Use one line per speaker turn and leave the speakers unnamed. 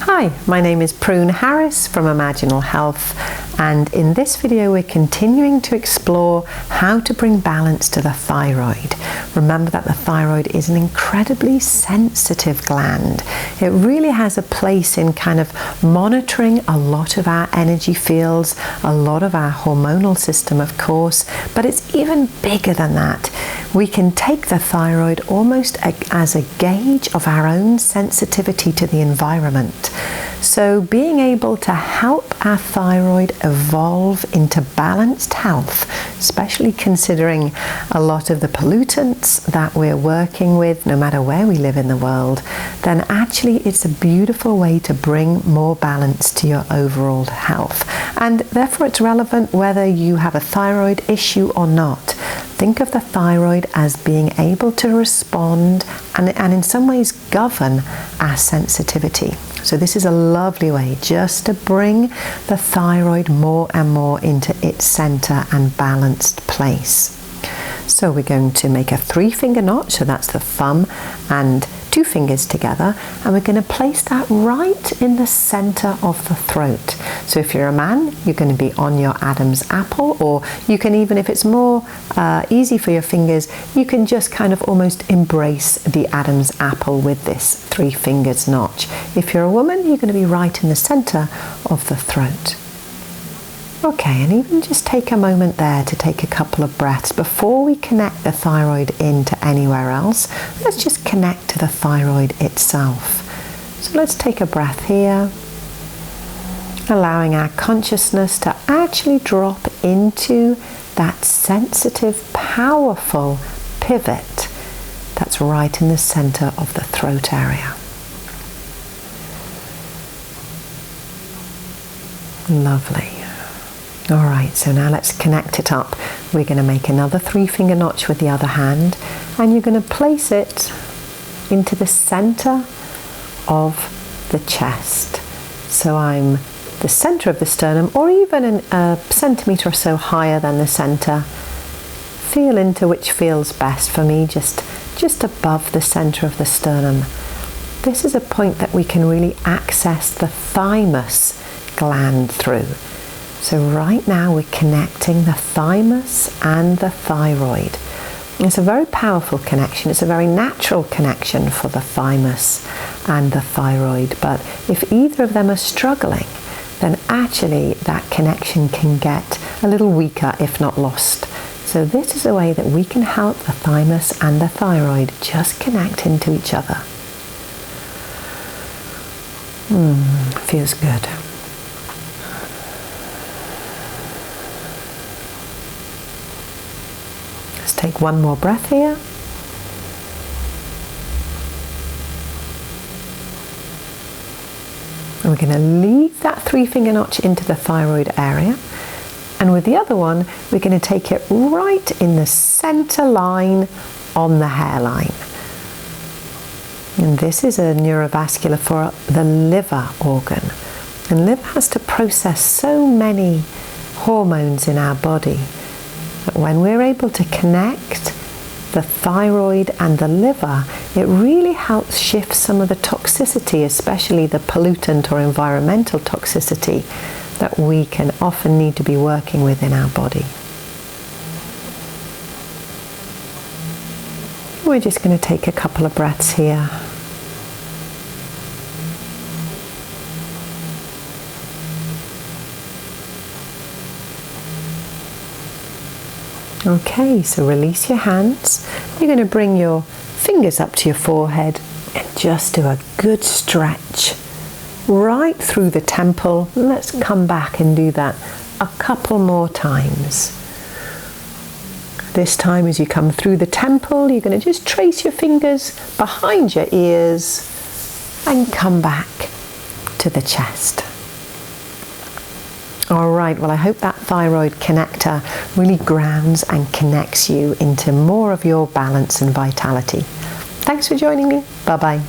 Hi, my name is Prune from Imaginal Health, and in this video we're continuing to explore how to bring balance to the thyroid. Remember that the thyroid is an incredibly sensitive gland. It really has a place in kind of monitoring a lot of our energy fields, a lot of our hormonal system, of course, but it's even bigger than that. We can take the thyroid almost as a gauge of our own sensitivity to the environment. So being able to help our thyroid evolve into balanced health, especially considering a lot of the pollutants that we're working with, no matter where we live in the world, then actually it's a beautiful way to bring more balance to your overall health. And therefore it's relevant whether you have a thyroid issue or not. Think of the thyroid as being able to respond and in some ways govern our sensitivity. So this is a lovely way just to bring the thyroid more and more into its center and balanced place. So we're going to make a 3-finger notch, so that's the thumb and 2 fingers together, and we're going to place that right in the center of the throat. So if you're a man, you're going to be on your Adam's apple, or you can even, if it's more easy for your fingers, you can just kind of almost embrace the Adam's apple with this 3 fingers notch. If you're a woman, you're going to be right in the center of the throat. Okay, and even just take a moment there to take a couple of breaths before we connect the thyroid into anywhere else. Let's just connect to the thyroid itself. So let's take a breath here, allowing our consciousness to actually drop into that sensitive, powerful pivot that's right in the center of the throat area. Lovely. All right, so now let's connect it up. We're going to make another 3-finger notch with the other hand, and you're going to place it into the center of the chest. So I'm the center of the sternum, or even a centimeter or so higher than the center. Feel into which feels best for me, just above the center of the sternum. This is a point that we can really access the thymus gland through. So right now we're connecting the thymus and the thyroid. It's a very powerful connection. It's a very natural connection for the thymus and the thyroid. But if either of them are struggling, then actually that connection can get a little weaker, if not lost. So this is a way that we can help the thymus and the thyroid just connect into each other. Feels good. Take one more breath here. And we're going to leave that 3-finger notch into the thyroid area. And with the other one, we're going to take it right in the center line on the hairline. And this is a neurovascular for the liver organ. And liver has to process so many hormones in our body. But when we're able to connect the thyroid and the liver, it really helps shift some of the toxicity, especially the pollutant or environmental toxicity that we can often need to be working with in our body. We're just going to take a couple of breaths here. Okay, so release your hands. You're going to bring your fingers up to your forehead and just do a good stretch right through the temple. Let's come back and do that a couple more times. This time as you come through the temple, you're going to just trace your fingers behind your ears and come back to the chest. All right, well, I hope that thyroid connector really grounds and connects you into more of your balance and vitality. Thanks for joining me. Bye-bye.